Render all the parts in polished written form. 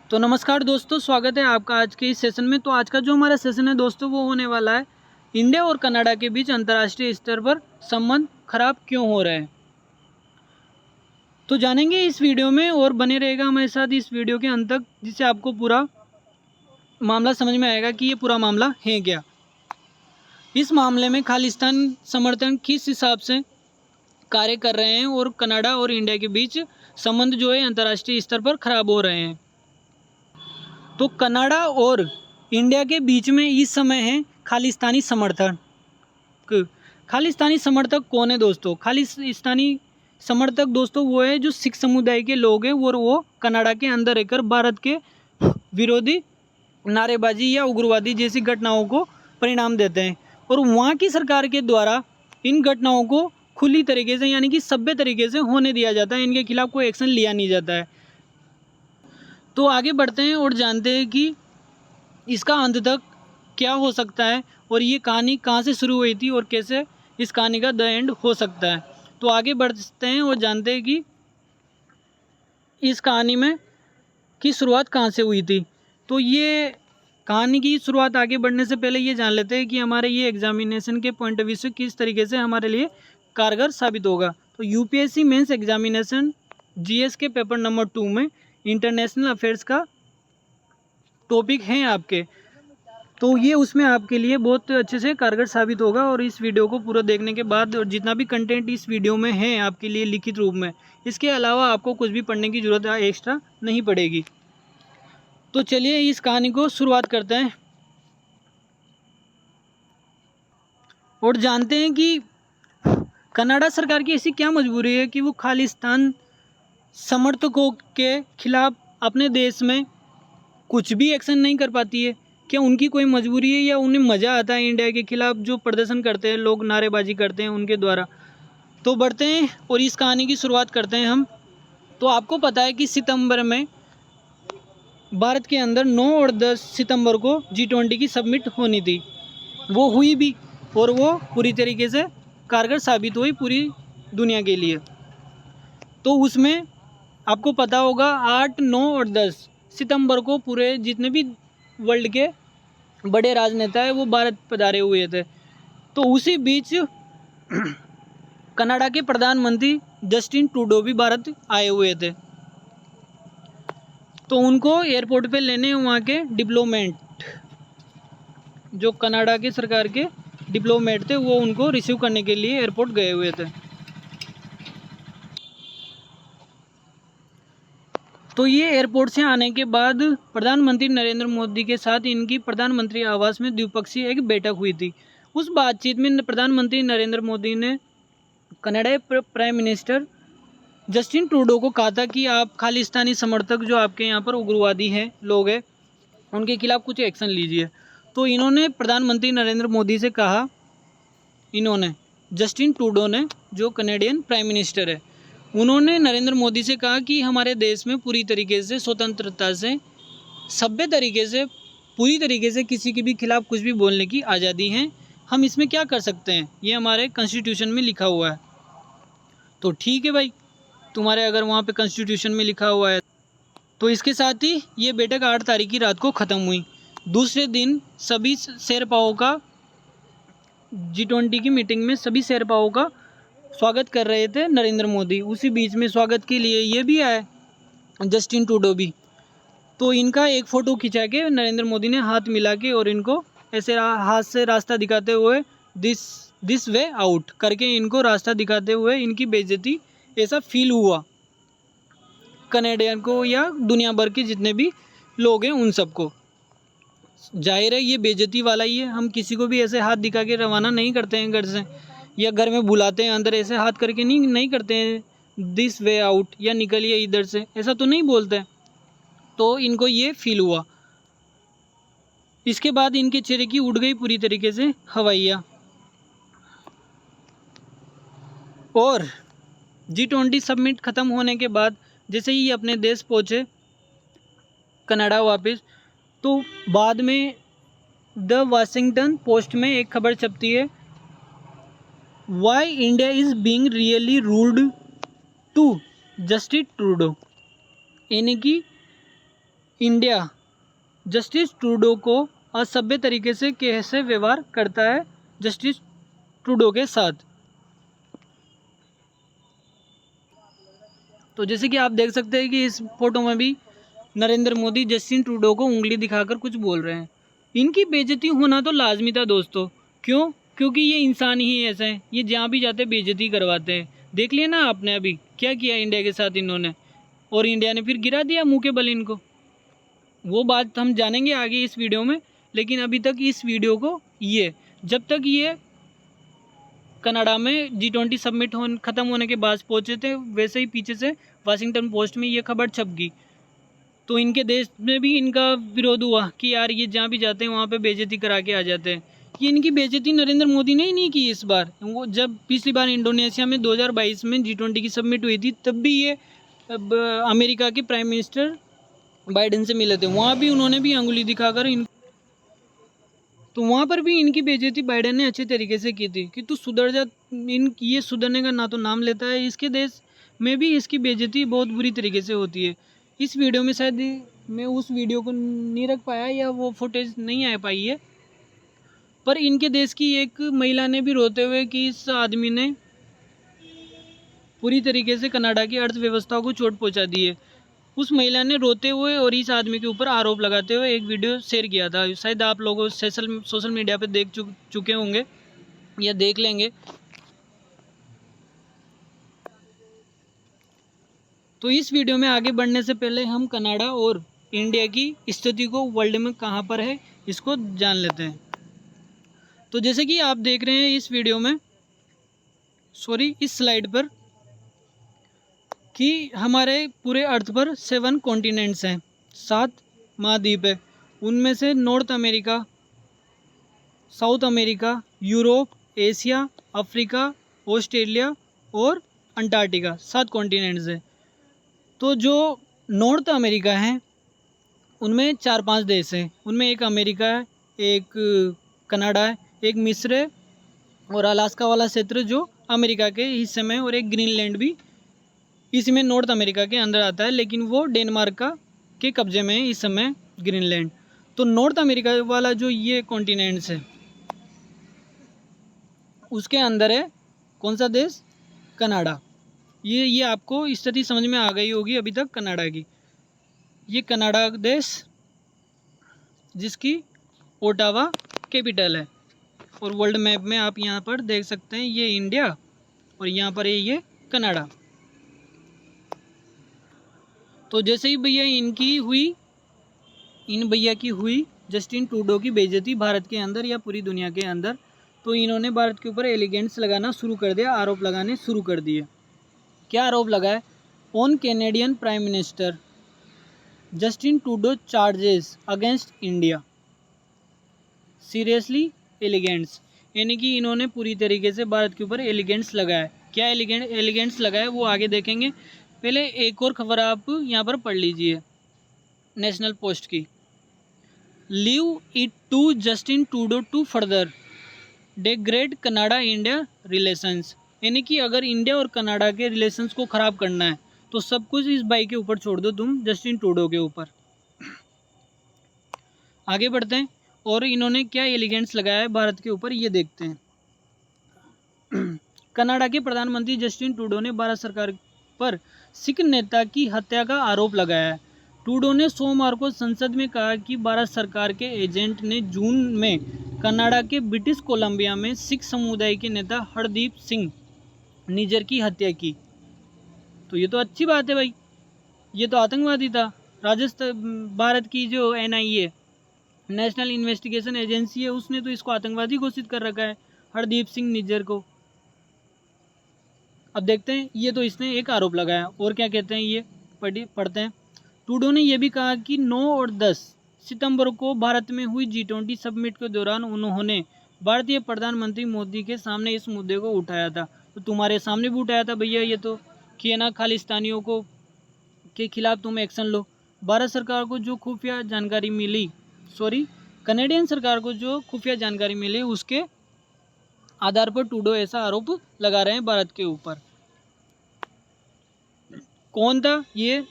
तो नमस्कार दोस्तों, स्वागत है आपका आज के इस सेशन में। तो आज का जो हमारा सेशन है दोस्तों वो होने वाला है इंडिया और कनाडा के बीच अंतर्राष्ट्रीय स्तर पर संबंध खराब क्यों हो रहे हैं। तो जानेंगे इस वीडियो में और बने रहेगा हमारे साथ इस वीडियो के अंत तक, जिससे आपको पूरा मामला समझ में आएगा कि ये पूरा मामला है क्या। इस मामले में खालिस्तान समर्थन किस हिसाब से कार्य कर रहे हैं और कनाडा और इंडिया के बीच संबंध जो है अंतर्राष्ट्रीय स्तर पर खराब हो रहे हैं। तो कनाडा और इंडिया के बीच में इस समय है खालिस्तानी समर्थक। खालिस्तानी समर्थक कौन है दोस्तों? खालिस्तानी समर्थक दोस्तों वो है जो सिख समुदाय के लोग हैं और वो कनाडा के अंदर रहकर भारत के विरोधी नारेबाजी या उग्रवादी जैसी घटनाओं को परिणाम देते हैं और वहाँ की सरकार के द्वारा इन घटनाओं को खुली तरीके से यानी कि सभ्य तरीके से होने दिया जाता है। इनके खिलाफ कोई एक्शन लिया नहीं जाता है। तो आगे बढ़ते हैं और जानते हैं कि इसका अंत तक क्या हो सकता है और ये कहानी कहाँ से शुरू हुई थी और कैसे इस कहानी का द एंड हो सकता है। तो आगे बढ़ते हैं और जानते हैं कि इस कहानी में की शुरुआत कहाँ से हुई थी। तो ये कहानी की शुरुआत आगे बढ़ने से पहले ये जान लेते हैं कि हमारे ये एग्जामिनेशन के पॉइंट ऑफ व्यू से किस तरीके से हमारे लिए कारगर साबित होगा। तो यूपीएससी मेंस एग्जामिनेशन जीएस के पेपर नंबर 2 में इंटरनेशनल अफेयर्स का टॉपिक है आपके, तो ये उसमें आपके लिए बहुत अच्छे से कारगर साबित होगा। और इस वीडियो को पूरा देखने के बाद और जितना भी कंटेंट इस वीडियो में है आपके लिए लिखित रूप में, इसके अलावा आपको कुछ भी पढ़ने की ज़रूरत एक्स्ट्रा नहीं पड़ेगी। तो चलिए इस कहानी को शुरुआत करते हैं और जानते हैं कि कनाडा सरकार की ऐसी क्या मजबूरी है कि वो खालिस्तान समर्थकों के खिलाफ अपने देश में कुछ भी एक्शन नहीं कर पाती है। क्या उनकी कोई मजबूरी है या उन्हें मज़ा आता है इंडिया के खिलाफ जो प्रदर्शन करते हैं लोग, नारेबाजी करते हैं उनके द्वारा। तो बढ़ते हैं और इस कहानी की शुरुआत करते हैं हम। तो आपको पता है कि सितंबर में भारत के अंदर 9 और 10 सितंबर को G20 की सबमिट होनी थी। वो हुई भी और वो पूरी तरीके से कारगर साबित हुई पूरी दुनिया के लिए। तो उसमें आपको पता होगा 8, 9 और 10 सितंबर को पूरे जितने भी वर्ल्ड के बड़े राजनेता है वो भारत पधारे हुए थे। तो उसी बीच कनाडा के प्रधानमंत्री जस्टिन ट्रूडो भी भारत आए हुए थे। तो उनको एयरपोर्ट पे लेने वहाँ के डिप्लोमेट, जो कनाडा के सरकार के डिप्लोमेट थे, वो उनको रिसीव करने के लिए एयरपोर्ट गए हुए थे। तो ये एयरपोर्ट से आने के बाद प्रधानमंत्री नरेंद्र मोदी के साथ इनकी प्रधानमंत्री आवास में द्विपक्षीय एक बैठक हुई थी। उस बातचीत में प्रधानमंत्री नरेंद्र मोदी ने कनाडाई प्राइम मिनिस्टर जस्टिन ट्रूडो को कहा था कि आप खालिस्तानी समर्थक जो आपके यहाँ पर उग्रवादी हैं लोग हैं उनके खिलाफ कुछ एक्शन लीजिए। तो इन्होंने प्रधानमंत्री नरेंद्र मोदी से कहा, जस्टिन ट्रूडो ने, जो कनेडियन प्राइम मिनिस्टर है, उन्होंने नरेंद्र मोदी से कहा कि हमारे देश में पूरी तरीके से स्वतंत्रता से, सभ्य तरीके से, पूरी तरीके से किसी के भी खिलाफ कुछ भी बोलने की आज़ादी है। हम इसमें क्या कर सकते हैं, ये हमारे कॉन्स्टिट्यूशन में लिखा हुआ है। तो ठीक है भाई, तुम्हारे अगर वहाँ पे कॉन्स्टिट्यूशन में लिखा हुआ है। तो इसके साथ ही ये बैठक 8 तारीख की रात को ख़त्म हुई। दूसरे दिन सभी शेरपाओं का G20 की मीटिंग में सभी शेरपाओं का स्वागत कर रहे थे नरेंद्र मोदी। उसी बीच में स्वागत के लिए ये भी आए जस्टिन ट्रूडो भी। तो इनका एक फ़ोटो खिंचा के नरेंद्र मोदी ने हाथ मिला के और इनको ऐसे हाथ से रास्ता दिखाते हुए दिस वे आउट करके इनको रास्ता दिखाते हुए इनकी बेइज्जती ऐसा फील हुआ कनेडियन को या दुनिया भर के जितने भी लोग हैं उन सबको। जाहिर है ये बेइज्जती वाला ही है। हम किसी को भी ऐसे हाथ दिखा के रवाना नहीं करते हैं घर से, या घर में बुलाते हैं अंदर ऐसे हाथ करके नहीं करते हैं दिस वे आउट या निकलिए इधर से, ऐसा तो नहीं बोलते। तो इनको ये फील हुआ। इसके बाद इनके चेहरे की उड़ गई पूरी तरीके से हवाइयाँ। और G20 सबमिट ख़त्म होने के बाद जैसे ही अपने देश पहुँचे कनाडा वापस, तो बाद में द वाशिंगटन पोस्ट में एक खबर छपती है, why India is being really ruled to Justin Trudeau. यानी कि इंडिया जस्टिस ट्रूडो को असभ्य तरीके से कैसे व्यवहार करता है जस्टिस ट्रूडो के साथ। तो जैसे कि आप देख सकते हैं कि इस फोटो में भी नरेंद्र मोदी जस्टिन ट्रूडो को उंगली दिखाकर कुछ बोल रहे हैं। इनकी बेइज्जती होना तो लाजमी था दोस्तों। क्यों? क्योंकि ये इंसान ही ऐसे हैं, ये जहाँ भी जाते बेइज्जती करवाते हैं। देख लिया ना आपने अभी क्या किया इंडिया के साथ इन्होंने, और इंडिया ने फिर गिरा दिया मुँह के बल इनको। वो बात हम जानेंगे आगे इस वीडियो में, लेकिन अभी तक इस वीडियो को जब तक ये कनाडा में G20 सबमिट ख़त्म होने के बाद पहुँचे थे, वैसे ही पीछे से वाशिंगटन पोस्ट में ये खबर छप गई। तो इनके देश में भी इनका विरोध हुआ कि यार ये जहाँ भी जाते हैं वहाँ पे बेइज्जती करा के आ जाते हैं। ये इनकी बेइज्जती नरेंद्र मोदी ने ही नहीं की इस बार। वो जब पिछली बार इंडोनेशिया में 2022 में G20 की सबमिट हुई थी, तब भी ये अमेरिका के प्राइम मिनिस्टर बाइडेन से मिले थे। वहाँ भी उन्होंने भी अंगुली दिखाकर तो वहाँ पर भी इनकी बेइज्जती बाइडेन ने अच्छे तरीके से की थी कि तू सुधर जा। ये सुधरने का ना तो नाम लेता है। इसके देश में भी इसकी बेइज्जती बहुत बुरी तरीके से होती है। इस वीडियो में शायद मैं उस वीडियो को नहीं रख पाया या वो फुटेज नहीं आ पाई है, पर इनके देश की एक महिला ने भी रोते हुए कि इस आदमी ने पूरी तरीके से कनाडा की अर्थव्यवस्था को चोट पहुँचा दी है। उस महिला ने रोते हुए और इस आदमी के ऊपर आरोप लगाते हुए एक वीडियो शेयर किया था। शायद आप लोगों सोशल मीडिया पे देख चुके होंगे या देख लेंगे। तो इस वीडियो में आगे बढ़ने से पहले हम कनाडा और इंडिया की स्थिति को वर्ल्ड में कहाँ पर है इसको जान लेते हैं। तो जैसे कि आप देख रहे हैं इस वीडियो में, इस स्लाइड पर, कि हमारे पूरे अर्थ पर 7 कॉन्टिनेंट्स हैं, 7 महाद्वीप है। उनमें से north America, south America, Europe, Asia, Africa, Australia और अंटार्कटिका, 7 कॉन्टिनेंट्स हैं। तो जो नॉर्थ अमेरिका है उनमें 4-5 देश हैं। उनमें एक अमेरिका है, एक कनाडा है, एक मिस्र है और अलास्का वाला क्षेत्र जो अमेरिका के हिस्से में, और एक ग्रीनलैंड भी इसमें नॉर्थ अमेरिका के अंदर आता है, लेकिन वो डेनमार्क के कब्जे में है इस समय ग्रीनलैंड। तो नॉर्थ अमेरिका वाला जो ये कॉन्टिनेंट्स है उसके अंदर है कौन सा देश? कनाडा। ये आपको स्थिति समझ में आ गई होगी अभी तक कनाडा की। ये कनाडा देश जिसकी ओटावा कैपिटल है, और वर्ल्ड मैप में आप यहाँ पर देख सकते हैं ये इंडिया और यहाँ पर है ये कनाडा। तो जैसे ही इन भैया की हुई जस्टिन ट्रूडो की बेइज्जती भारत के अंदर या पूरी दुनिया के अंदर, तो इन्होंने भारत के ऊपर एलिगेंट्स लगाना शुरू कर दिया, आरोप लगाने शुरू कर दिए। क्या आरोप लगाए? On Canadian prime minister Justin Trudeau charges against India seriously elegants, यानी कि इन्होंने पूरी तरीके से भारत के ऊपर एलिगेंट्स लगाया। क्या एलिगेंट्स लगाए वो आगे देखेंगे। पहले एक और खबर आप यहाँ पर पढ़ लीजिए नेशनल पोस्ट की। Leave it to Justin Trudeau to further degrade Canada India relations, यानी कि अगर इंडिया और कनाडा के रिलेशंस को ख़राब करना है तो सब कुछ इस भाई के ऊपर छोड़ दो तुम, जस्टिन ट्रूडो के ऊपर। आगे बढ़ते हैं और इन्होंने क्या एलिगेंट्स लगाया है भारत के ऊपर ये देखते हैं। कनाडा के प्रधानमंत्री जस्टिन ट्रूडो ने भारत सरकार पर सिख नेता की हत्या का आरोप लगाया है। ट्रूडो ने सोमवार को संसद में कहा कि भारत सरकार के एजेंट ने जून में कनाडा के ब्रिटिश कोलंबिया में सिख समुदाय के नेता हरदीप सिंह निज्जर की हत्या की। तो ये तो अच्छी बात है भाई, ये तो आतंकवादी था। भारत की जो NIA नेशनल इन्वेस्टिगेशन एजेंसी है उसने तो इसको आतंकवादी घोषित कर रखा है, हरदीप सिंह निज्जर को। अब देखते हैं, ये तो इसने एक आरोप लगाया और क्या कहते हैं ये पढ़ते हैं। ट्रूडो ने यह भी कहा कि 9 और 10 सितंबर को भारत में हुई G20 समिट के दौरान उन्होंने भारतीय प्रधानमंत्री मोदी के सामने इस मुद्दे को उठाया था। तो तुम्हारे सामने भी उठाया था भैया ये तो, कि ना खालिस्तानियों को के खिलाफ तुम एक्शन लो। भारत सरकार को जो खुफिया जानकारी मिली, कनेडियन सरकार को जो खुफिया जानकारी मिली उसके आधार पर ट्रूडो ऐसा आरोप लगा रहे हैं भारत के ऊपर। कौन था ये?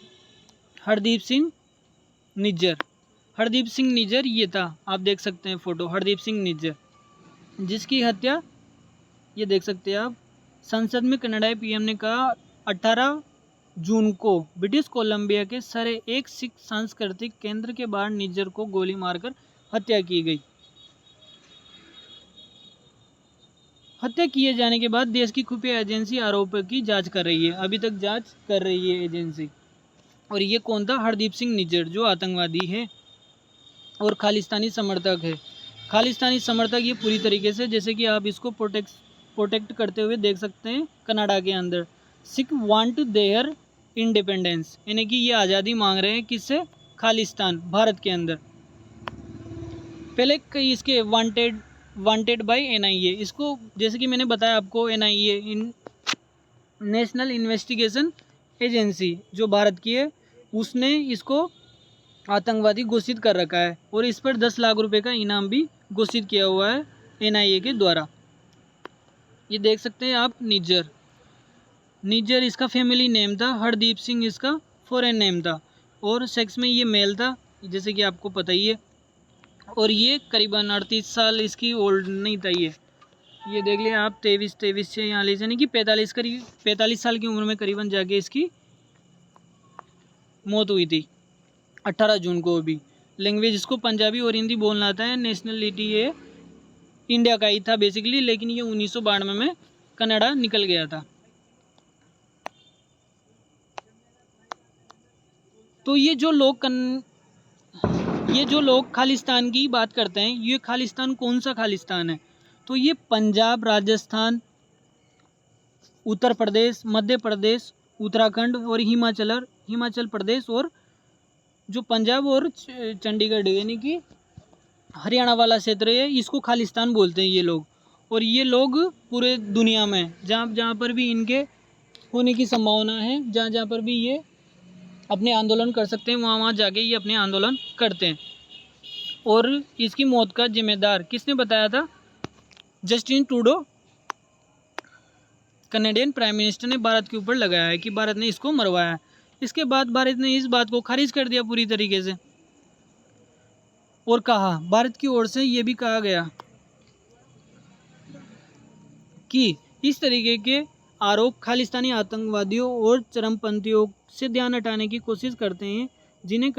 हरदीप सिंह निज्जर। हरदीप सिंह निज्जर ये था, आप देख सकते हैं फ़ोटो, हरदीप सिंह निज्जर, जिसकी हत्या ये देख सकते हैं आप। संसद में कनाडाई पीएम ने कहा 18 जून को ब्रिटिश कोलंबिया के सरे एक सिख सांस्कृतिक केंद्र के बाहर निज्जर को गोली मारकर हत्या की गई। हत्या किए जाने के बाद देश की खुफिया एजेंसी आरोपों की जांच कर रही है, अभी तक जांच कर रही है एजेंसी। और ये कौन था? हरदीप सिंह निज्जर, जो आतंकवादी है और खालिस्तानी समर्थक है। खालिस्तानी समर्थक ये पूरी तरीके से, जैसे कि आप इसको प्रोटेक्ट करते हुए देख सकते हैं कनाडा के अंदर। सिख वांट देयर इंडिपेंडेंस, यानी कि ये आज़ादी मांग रहे हैं किससे? खालिस्तान, भारत के अंदर। पहले कई इसके वांटेड बाय एनआईए, इसको जैसे कि मैंने बताया आपको, एनआईए नेशनल इन्वेस्टिगेशन एजेंसी जो भारत की है, उसने इसको आतंकवादी घोषित कर रखा है और इस पर 10 लाख रुपए का इनाम भी घोषित किया हुआ है एनआईए के द्वारा। ये देख सकते हैं आप, निज्जर इसका फैमिली नेम था, हरदीप सिंह इसका फॉरेन नेम था, और सेक्स में ये मेल था, जैसे कि आपको पता ही है। और ये करीबन 38 साल इसकी ओल्ड नहीं था। ये देख लिया आप, 23 से यहाँ ले जाने की 45 साल की उम्र में करीबन जाके इसकी मौत हुई थी 18 जून को भी। लैंग्वेज इसको पंजाबी और हिंदी बोलना आता है। नेशनलिटी ये इंडिया का ही था बेसिकली, लेकिन ये 1992 में कनाडा निकल गया था। तो ये जो लोग खालिस्तान की बात करते हैं, ये खालिस्तान कौन सा खालिस्तान है? तो ये पंजाब, राजस्थान, उत्तर प्रदेश, मध्य प्रदेश, उत्तराखंड और हिमाचल प्रदेश, और जो पंजाब और चंडीगढ़ यानी कि हरियाणा वाला क्षेत्र है, इसको खालिस्तान बोलते हैं ये लोग। और ये लोग पूरे दुनिया में जहाँ पर भी इनके होने की संभावना है, जहाँ पर भी ये अपने आंदोलन कर सकते हैं, वहाँ जाके ये अपने आंदोलन करते हैं। और इसकी मौत का जिम्मेदार किसने बताया था? Justin Trudeau, Canadian prime minister ने भारत के ऊपर लगाया है कि भारत ने इसको मरवाया है। इसके बाद भारत ने इस बात को खारिज कर दिया पूरी तरीके से, और कहा, भारत की ओर से ये भी कहा गया कि इस तरीके के आरोप खालिस्तानी आतंकवादियों और चरमपंथियों से ध्यान हटाने की कोशिश करते हैं, जिन्हें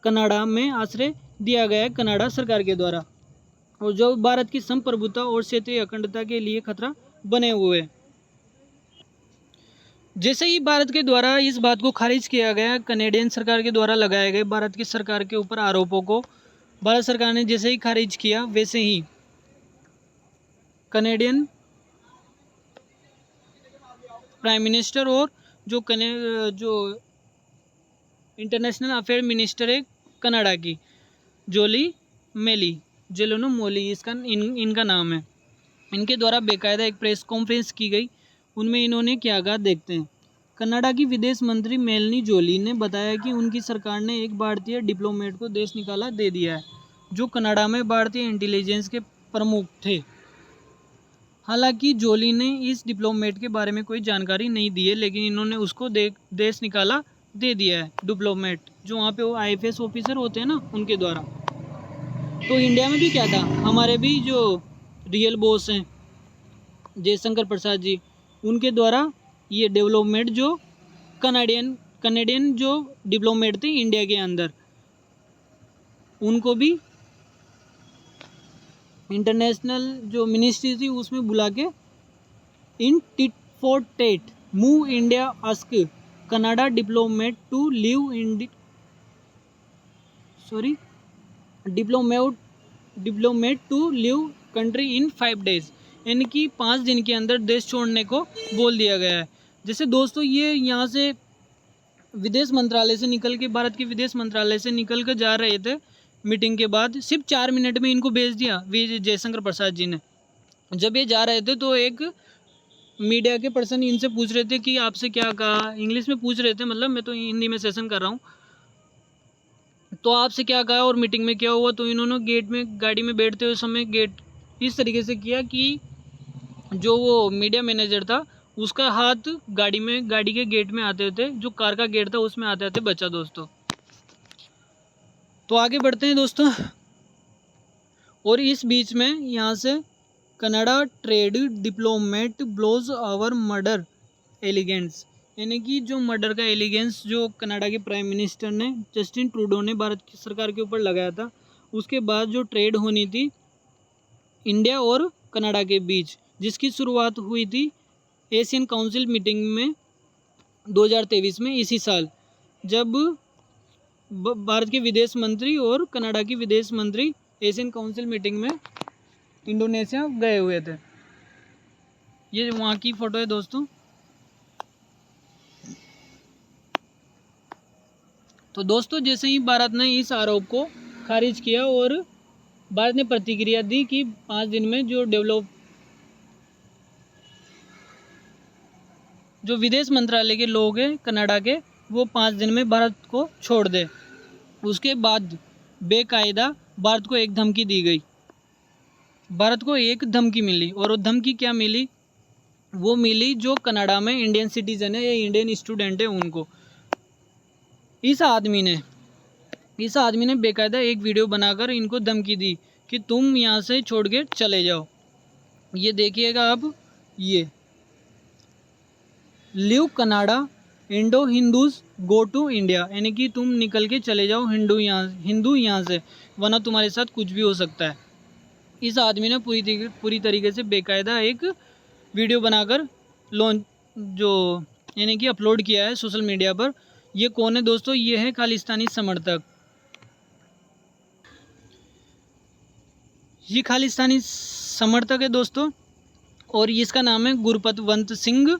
कनाडा में आश्रय दिया गया है कनाडा सरकार के द्वारा, और जो भारत की संप्रभुता और क्षेत्रीय अखंडता के लिए खतरा बने हुए। जैसे ही भारत के द्वारा इस बात को खारिज किया गया, कनाडियन सरकार के द्वारा लगाए गए भारत की सरकार के ऊपर आरोपों को भारत सरकार ने जैसे ही खारिज किया, वैसे ही कनाडियन प्राइम मिनिस्टर और जो इंटरनेशनल अफेयर मिनिस्टर है कनाडा की, जेलोनो मोली इनका नाम है, इनके द्वारा बेकायदा एक प्रेस कॉन्फ्रेंस की गई। उनमें इन्होंने क्या कहा, देखते हैं। कनाडा की विदेश मंत्री मेलनी जोली ने बताया कि उनकी सरकार ने एक भारतीय डिप्लोमेट को देश निकाला दे दिया है, जो कनाडा में भारतीय इंटेलिजेंस के प्रमुख थे। हालांकि जोली ने इस डिप्लोमेट के बारे में कोई जानकारी नहीं दी है, लेकिन इन्होंने उसको देश निकाला दे दिया है, डिप्लोमेट जो वहाँ पे वो आईएफएस ऑफिसर होते हैं ना, उनके द्वारा। तो इंडिया में भी क्या था, हमारे भी जो रियल बॉस हैं जयशंकर प्रसाद जी, उनके द्वारा ये डेवलपमेंट जो कनाडियन जो डिप्लोमेट थे इंडिया के अंदर, उनको भी इंटरनेशनल जो मिनिस्ट्री थी उसमें बुला के in tit for tat move India ask Canada diplomat to leave diplomat to leave country in 5 days, यानी कि 5 दिन के अंदर देश छोड़ने को बोल दिया गया है। जैसे दोस्तों, ये यहाँ से विदेश मंत्रालय से निकल के, भारत के विदेश मंत्रालय से निकल कर जा रहे थे मीटिंग के बाद, सिर्फ 4 मिनट में इनको भेज दिया जयशंकर प्रसाद जी ने। जब ये जा रहे थे तो एक मीडिया के पर्सन इनसे पूछ रहे थे कि आपसे क्या कहा, इंग्लिश में पूछ रहे थे, मतलब मैं तो हिंदी में सेशन कर रहा हूँ, तो आपसे क्या कहा और मीटिंग में क्या हुआ। तो इन्होंने गेट में गाड़ी में बैठते हुए समय गेट इस तरीके से किया कि जो वो मीडिया मैनेजर था उसका हाथ गाड़ी के गेट में आते थे, जो कार का गेट था उसमें आते आते बचा दोस्तों। तो आगे बढ़ते हैं दोस्तों। और इस बीच में यहाँ से Canada trade diplomat blows our murder allegations, यानी कि जो मर्डर का एलिगेंस जो कनाडा के प्राइम मिनिस्टर ने जस्टिन ट्रूडो ने भारत की सरकार के ऊपर लगाया था, उसके बाद जो ट्रेड होनी थी इंडिया और कनाडा के बीच, जिसकी शुरुआत हुई थी एशियन काउंसिल मीटिंग में 2023 में, इसी साल, जब भारत के विदेश मंत्री और कनाडा के विदेश मंत्री एशियन काउंसिल मीटिंग में इंडोनेशिया गए हुए थे। ये वहाँ की फ़ोटो है दोस्तों। तो दोस्तों जैसे ही भारत ने इस आरोप को खारिज किया और भारत ने प्रतिक्रिया दी कि 5 दिन में जो विदेश मंत्रालय के लोग हैं कनाडा के, वो 5 दिन में भारत को छोड़ दे। उसके बाद बेकायदा भारत को एक धमकी दी गई, भारत को एक धमकी मिली। और वो धमकी क्या मिली? वो मिली जो कनाडा में इंडियन सिटीजन है या इंडियन स्टूडेंट है उनको। इस आदमी ने बेकायदा एक वीडियो बनाकर इनको धमकी दी कि तुम यहाँ से छोड़ के चले जाओ। ये देखिएगा आप, ये live Canada Indo Hindus go to India, यानी कि तुम निकल के चले जाओ हिंदू यहाँ से, वरना तुम्हारे साथ कुछ भी हो सकता है। इस आदमी ने पूरी तरीके से बेकायदा एक वीडियो बनाकर यानी कि अपलोड किया है सोशल मीडिया पर। ये कौन है दोस्तों? ये है खालिस्तानी समर्थक। ये खालिस्तानी समर्थक है दोस्तों, और इसका नाम है गुरपतवंत सिंह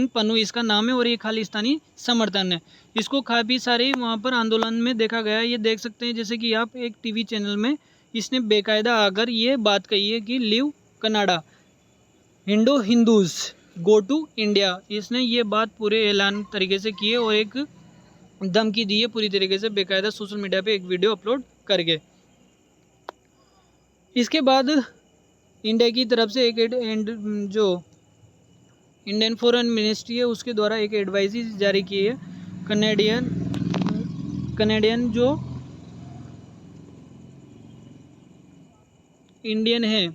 पन्नू इसका नाम है, और ये खालिस्तानी समर्थन है। इसको काफ़ी सारे वहाँ पर आंदोलन में देखा गया है। ये देख सकते हैं जैसे कि आप एक टीवी चैनल में इसने बेकायदा आकर ये बात कही है कि live Canada Indo Hindus go to India. इसने ये बात पूरे ऐलान तरीके से की है और एक धमकी दी है पूरी तरीके से बेकायदा सोशल मीडिया पे एक वीडियो अपलोड करके। इसके बाद इंडिया की तरफ से जो इंडियन फॉरेन मिनिस्ट्री है उसके द्वारा एक एडवाइजरी जारी की है। कनेडियन जो इंडियन है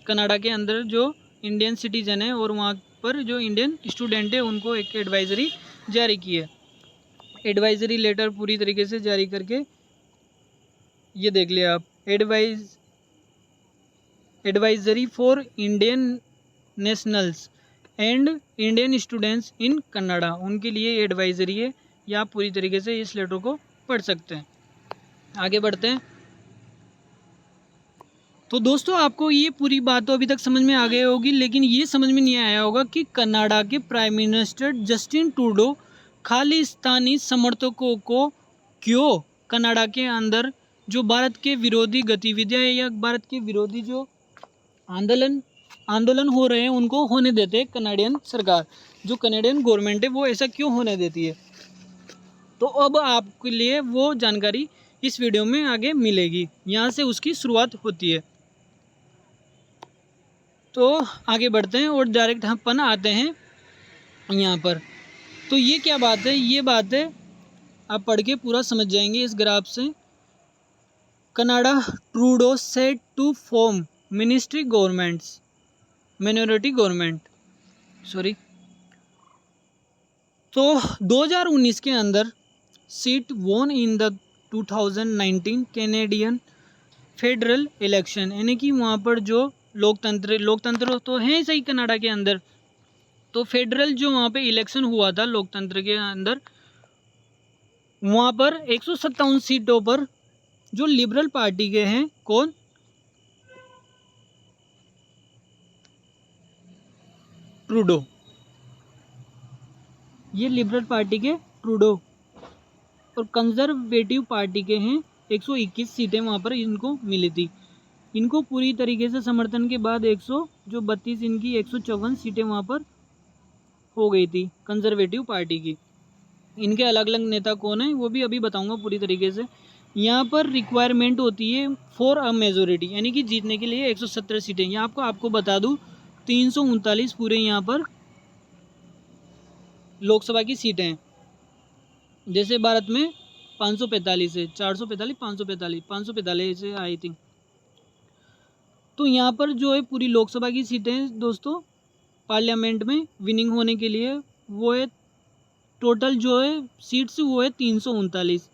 कनाडा के अंदर, जो इंडियन सिटीजन है और वहाँ पर जो इंडियन स्टूडेंट है, उनको एक एडवाइजरी जारी की है। एडवाइजरी लेटर पूरी तरीके से जारी करके ये देख लिया आप, advisory for Indian nationals and Indian students in Canada, उनके लिए एडवाइजरी है। या आप पूरी तरीके से इस लेटर को पढ़ सकते हैं। आगे बढ़ते हैं। तो दोस्तों आपको ये पूरी बात तो अभी तक समझ में आ गई होगी, लेकिन ये समझ में नहीं आया होगा कि कनाडा के prime minister Justin Trudeau Khalistani समर्थकों को क्यों कनाडा के अंदर जो भारत के विरोधी गतिविधियां या भारत के विरोधी जो आंदोलन हो रहे हैं उनको होने देते हैं कनाडियन सरकार, जो कनाडियन गवर्नमेंट है वो ऐसा क्यों होने देती है। तो अब आपके लिए वो जानकारी इस वीडियो में आगे मिलेगी, यहाँ से उसकी शुरुआत होती है। तो आगे बढ़ते हैं और डायरेक्ट अपन आते हैं यहाँ पर। तो ये क्या बात है? ये बात है आप पढ़ के पूरा समझ जाएंगे इस ग्राफ से। Canada Trudeau set to form minority government तो 2019 के अंदर seat won in the 2019 Canadian federal election, यानी कि वहाँ पर जो लोकतंत्र तो है सही कनाडा के अंदर, तो फेडरल जो वहाँ पे इलेक्शन हुआ था लोकतंत्र के अंदर, वहाँ पर 157 सीटों पर जो लिबरल पार्टी के हैं, कौन? ट्रूडो। ये लिबरल पार्टी के ट्रूडो, और कंजर्वेटिव पार्टी के हैं 121 सीटें वहाँ पर इनको मिली थी। इनको पूरी तरीके से समर्थन के बाद 132 इनकी 154 सीटें वहाँ पर हो गई थी कंजर्वेटिव पार्टी की। इनके अलग अलग नेता कौन है वो भी अभी बताऊंगा पूरी तरीके से। यहाँ पर रिक्वायरमेंट होती है फॉर अ मेजोरिटी, यानी कि जीतने के लिए 170 सीटें। यहाँ आपको बता दूँ 339 पूरे यहाँ पर लोकसभा की सीटें हैं। जैसे भारत में 545 है, 445, 545, 545 है आई थिंक। तो यहाँ पर जो है पूरी लोकसभा की सीटें दोस्तों पार्लियामेंट में विनिंग होने के लिए वो है टोटल जो है सीट्स वो है 339।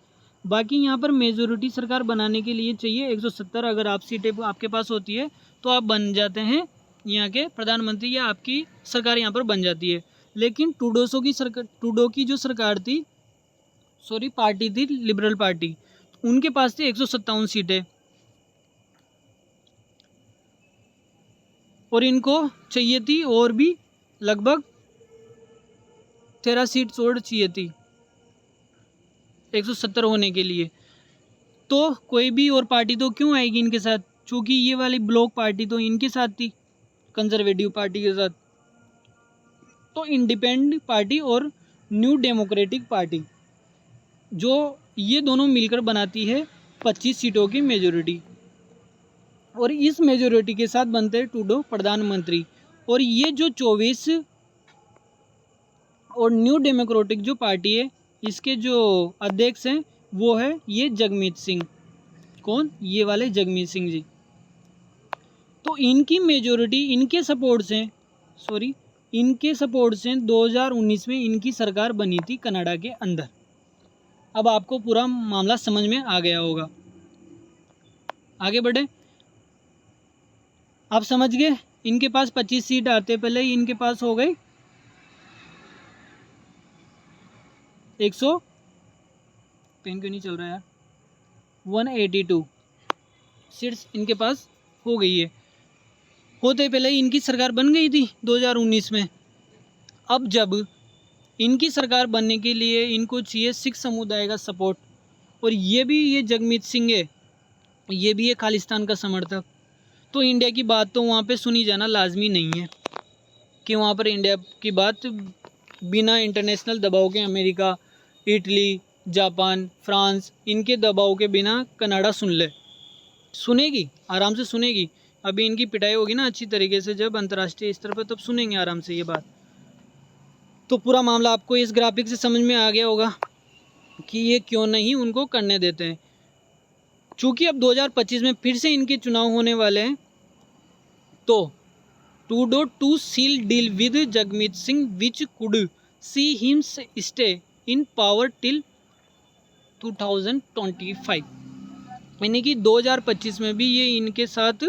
बाकी यहाँ पर मेजोरिटी सरकार बनाने के लिए चाहिए 170। अगर आप सीटें आपके पास होती है तो आप बन जाते हैं यहाँ के प्रधानमंत्री या आपकी सरकार यहाँ पर बन जाती है। लेकिन टूडो की जो सरकार थी, सॉरी पार्टी थी, लिबरल पार्टी, उनके पास थी 157 सीटें और इनको चाहिए थी और भी लगभग 13 सीट्स और चाहिए थी 170 होने के लिए। तो कोई भी और पार्टी तो क्यों आएगी इनके साथ, चूँकि ये वाली ब्लॉक पार्टी तो इनके साथ थी, कंजर्वेटिव पार्टी के साथ। तो इंडिपेंडेंट पार्टी और न्यू डेमोक्रेटिक पार्टी जो ये दोनों मिलकर बनाती है 25 सीटों की मेजोरिटी, और इस मेजोरिटी के साथ बनते हैं टूडो प्रधानमंत्री। और ये जो 24 और न्यू डेमोक्रेटिक जो पार्टी है इसके जो अध्यक्ष हैं वो है ये जगमीत सिंह। कौन? ये वाले जगमीत सिंह जी। तो इनकी मेजोरिटी इनके सपोर्ट से 2019 में इनकी सरकार बनी थी कनाडा के अंदर। अब आपको पूरा मामला समझ में आ गया होगा। आगे बढ़े, आप समझ गए इनके पास 25 सीट आते पहले ही इनके पास हो गई 100 पेन क्यों नहीं चल रहा यार 182 सीट्स इनके पास हो गई है। होते पहले ही इनकी सरकार बन गई थी 2019 में। अब जब इनकी सरकार बनने के लिए इनको चाहिए सिख समुदाय का सपोर्ट, और ये जगमीत सिंह है, ये भी है खालिस्तान का समर्थक। तो इंडिया की बात तो वहाँ पे सुनी जाना लाजमी नहीं है कि वहाँ पर इंडिया की बात बिना इंटरनेशनल दबाव के अमेरिका, इटली, जापान, फ्रांस इनके दबाव के बिना कनाडा सुनेगी, आराम से सुनेगी। अभी इनकी पिटाई होगी ना अच्छी तरीके से जब अंतर्राष्ट्रीय स्तर पर, तब सुनेंगे आराम से ये बात। तो पूरा मामला आपको इस ग्राफिक से समझ में आ गया होगा कि ये क्यों नहीं उनको करने देते हैं। चूँकि अब 2025 में फिर से इनके चुनाव होने वाले हैं, तो टूडो to seal deal with Jagmeet Singh which could see him stay in power till 2025, यानी कि 2025 में भी ये इनके साथ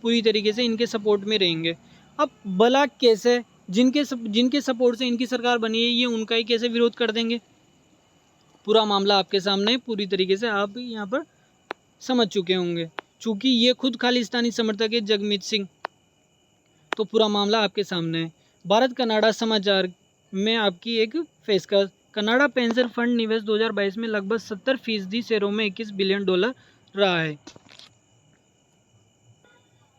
पूरी तरीके से इनके सपोर्ट में रहेंगे। अब भला कैसे, जिनके सपोर्ट से इनकी सरकार बनी है ये उनका ही कैसे विरोध कर देंगे? पूरा मामला आपके सामने पूरी तरीके से आप यहाँ पर समझ चुके होंगे। चूँकि ये खुद खालिस्तानी समर्थक है जगमीत सिंह, तो पूरा मामला आपके सामने है। भारत कनाडा समाचार में आपकी एक पेशकश। कनाडा पेंशन फंड निवेश 2022 में लगभग 70% शेयरों में $21 बिलियन रहा है।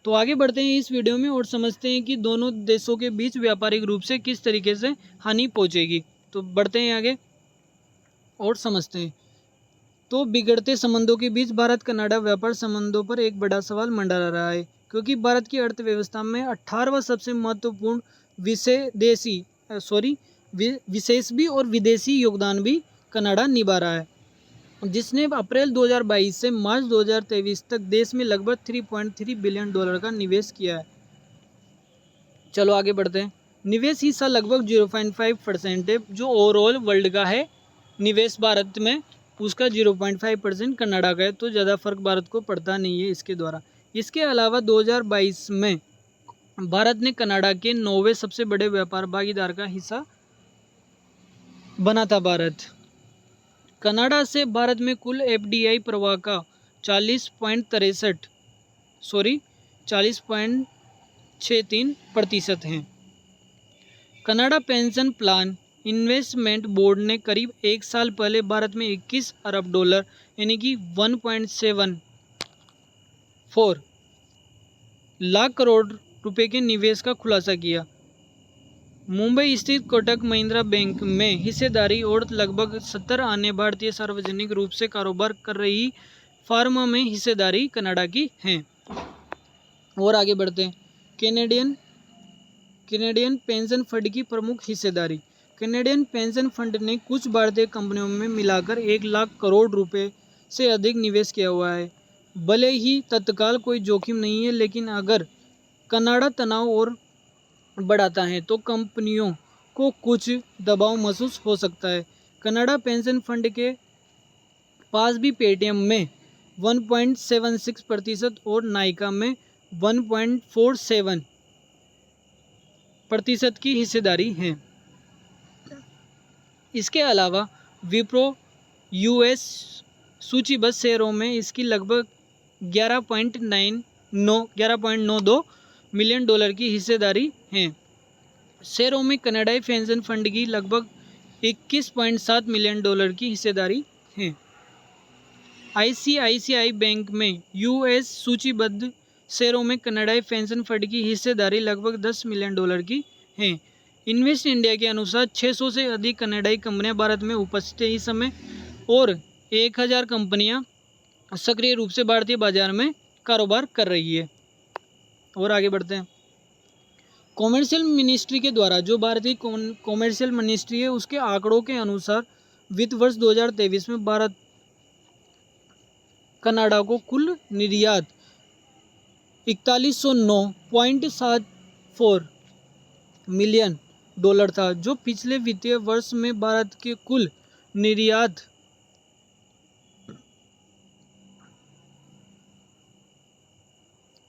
तो आगे बढ़ते हैं इस वीडियो में और समझते हैं कि दोनों देशों के बीच व्यापारिक रूप से किस तरीके से हानि पहुंचेगी। तो बढ़ते हैं आगे और समझते हैं। तो बिगड़ते संबंधों के बीच भारत कनाडा व्यापार संबंधों पर एक बड़ा सवाल मंडरा रहा है, क्योंकि भारत की अर्थव्यवस्था में 18वां सबसे महत्वपूर्ण विशेष और विदेशी योगदान भी कनाडा निभा रहा है, जिसने अप्रैल 2022 से मार्च 2023 तक देश में लगभग $3.3 बिलियन का निवेश किया है। चलो आगे बढ़ते हैं। निवेश हिस्सा लगभग 0.5% है, जो ओवरऑल वर्ल्ड का है। निवेश भारत में उसका 0.5% कनाडा का है, तो ज़्यादा फर्क भारत को पड़ता नहीं है इसके द्वारा। इसके अलावा 2022 में भारत ने कनाडा के 9वें सबसे बड़े व्यापार भागीदार का हिस्सा बना था। कनाडा से भारत में कुल FDI प्रवाह का 40.63% है। Canada pension plan investment board ने करीब एक साल पहले भारत में $21 अरब यानी कि 1.74 लाख करोड़ रुपए के निवेश का खुलासा किया। मुंबई स्थित कोटक महिंद्रा बैंक में हिस्सेदारी और लगभग 70 अन्य भारतीय सार्वजनिक रूप से कारोबार कर रही फार्मा में हिस्सेदारी कनाडा की है। और आगे बढ़ते हैं। कैनेडियन पेंशन फंड की प्रमुख हिस्सेदारी। कैनेडियन पेंशन फंड ने कुछ भारतीय कंपनियों में मिलाकर 1 लाख करोड़ रुपए से अधिक निवेश किया हुआ है। भले ही तत्काल कोई जोखिम नहीं है, लेकिन अगर कनाडा तनाव और बढ़ाता है तो कंपनियों को कुछ दबाव महसूस हो सकता है। कनाडा पेंशन फंड के पास भी पेटीएम में 1.76% और नाइका में 1.47% की हिस्सेदारी है। इसके अलावा विप्रो यूएस सूचीबद्ध शेयरों में इसकी लगभग 11.92 मिलियन डॉलर की हिस्सेदारी है। शेयरों में कनाडाई पेंशन फंड की लगभग 21.7 मिलियन डॉलर की हिस्सेदारी है। आईसीआईसीआई बैंक में यूएस सूचीबद्ध शेयरों में कनाडाई पेंशन फंड की हिस्सेदारी लगभग 10 मिलियन डॉलर की है। इन्वेस्ट इंडिया के अनुसार 600 से अधिक कनाडाई कंपनियां भारत में उपस्थित हैं इस समय, और 1000 कंपनियां सक्रिय रूप से भारतीय बाजार में कारोबार कर रही है। और आगे बढ़ते हैं। कॉमर्शियल मिनिस्ट्री के द्वारा, जो भारतीय कॉमर्शियल मिनिस्ट्री है, उसके आंकड़ों के अनुसार वित्त वर्ष 2023 में भारत कनाडा को कुल निर्यात 4109.74 मिलियन डॉलर था, जो पिछले वित्तीय वर्ष में भारत के कुल निर्यात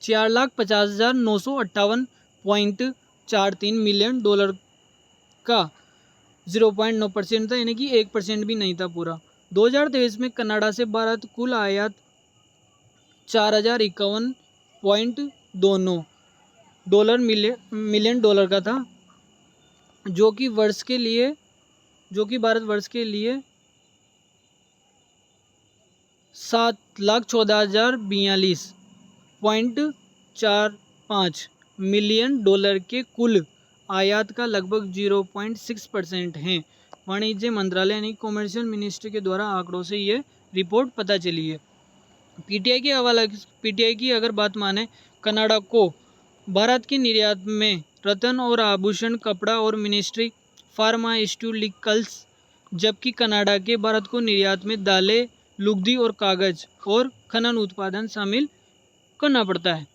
4,50,958.43 मिलियन डॉलर का 0.9% था, यानी कि 1% भी नहीं था पूरा। 2023 में कनाडा से भारत कुल आयात 4,051.29 मिलियन डॉलर का था, जो कि भारत वर्ष के लिए 7,14,042.45 मिलियन डॉलर के कुल आयात का लगभग 0.6% है। वाणिज्य मंत्रालय यानी कॉमर्शियल मिनिस्ट्री के द्वारा आंकड़ों से ये रिपोर्ट पता चली है। पीटीआई की अगर बात माने, कनाडा को भारत के निर्यात में रत्न और आभूषण, कपड़ा और मिनिस्ट्री फार्मास्यूटिकल्स, जबकि कनाडा के भारत को निर्यात में दालें, लुगदी और कागज और खनन उत्पादन शामिल करना पड़ता है।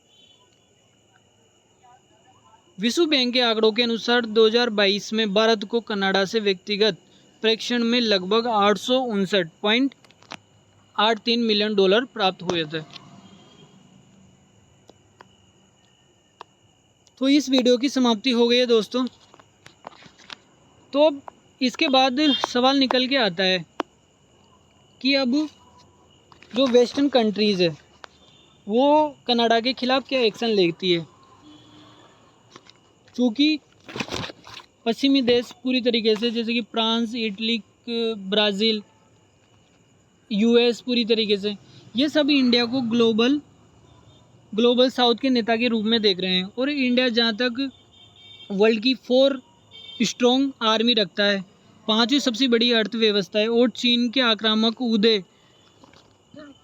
विश्व बैंक के आंकड़ों के अनुसार 2022 में भारत को कनाडा से व्यक्तिगत प्रेषण में लगभग 859.83 मिलियन डॉलर प्राप्त हुए थे। तो इस वीडियो की समाप्ति हो गई है दोस्तों। तो अब इसके बाद सवाल निकल के आता है कि अब जो वेस्टर्न कंट्रीज़ है वो कनाडा के खिलाफ़ क्या एक्शन लेती है, क्योंकि पश्चिमी देश पूरी तरीके से, जैसे कि फ्रांस, इटली, ब्राज़ील, यूएस, पूरी तरीके से ये सब इंडिया को ग्लोबल साउथ के नेता के रूप में देख रहे हैं। और इंडिया जहाँ तक वर्ल्ड की 4 स्ट्रॉन्ग आर्मी रखता है, 5वीं सबसे बड़ी अर्थव्यवस्था है, और चीन के आक्रामक उदय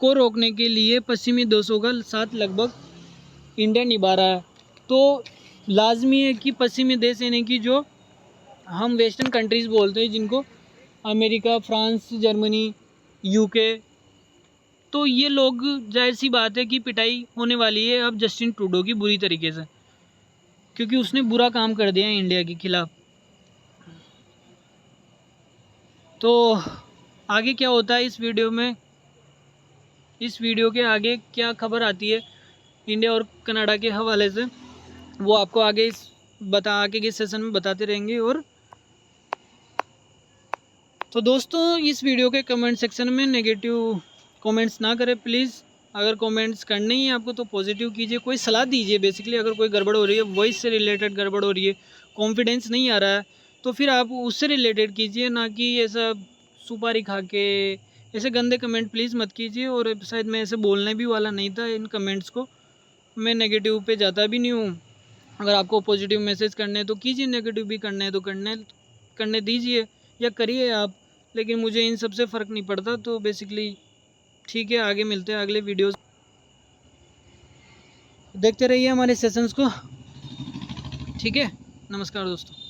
को रोकने के लिए पश्चिमी देशों का साथ लगभग इंडिया निभा रहा है। तो लाजमी है कि पश्चिमी देश, यानी कि जो हम वेस्टर्न कंट्रीज़ बोलते हैं, जिनको अमेरिका, फ्रांस, जर्मनी, यूके, तो ये लोग, जाहिर सी बात है कि पिटाई होने वाली है अब जस्टिन ट्रूडो की बुरी तरीके से, क्योंकि उसने बुरा काम कर दिया है इंडिया के खिलाफ़। तो आगे क्या होता है इस वीडियो में, इस वीडियो के आगे क्या खबर आती है इंडिया और कनाडा के हवाले से, वो आपको आगे के सेशन में बताते रहेंगे। और तो दोस्तों, इस वीडियो के कमेंट सेक्शन में नेगेटिव कमेंट्स ना करें प्लीज़। अगर कमेंट्स करने ही आपको तो पॉजिटिव कीजिए, कोई सलाह दीजिए। बेसिकली अगर कोई गड़बड़ हो रही है, वॉइस से रिलेटेड गड़बड़ हो रही है, कॉन्फिडेंस नहीं आ रहा है, तो फिर आप उससे रिलेटेड कीजिए, ना कि ऐसा सुपारी खा के ऐसे गंदे कमेंट प्लीज़ मत कीजिए। और शायद मैं ऐसे बोलने भी वाला नहीं था, इन कमेंट्स को मैं नेगेटिव पे जाता भी नहीं हूँ। अगर आपको पॉजिटिव मैसेज करने हैं तो कीजिए, नेगेटिव भी करने हैं तो करने दीजिए या करिए आप, लेकिन मुझे इन सबसे फ़र्क नहीं पड़ता। तो बेसिकली ठीक है, आगे मिलते हैं अगले वीडियोस, देखते रहिए हमारे सेशंस को। ठीक है, नमस्कार दोस्तों।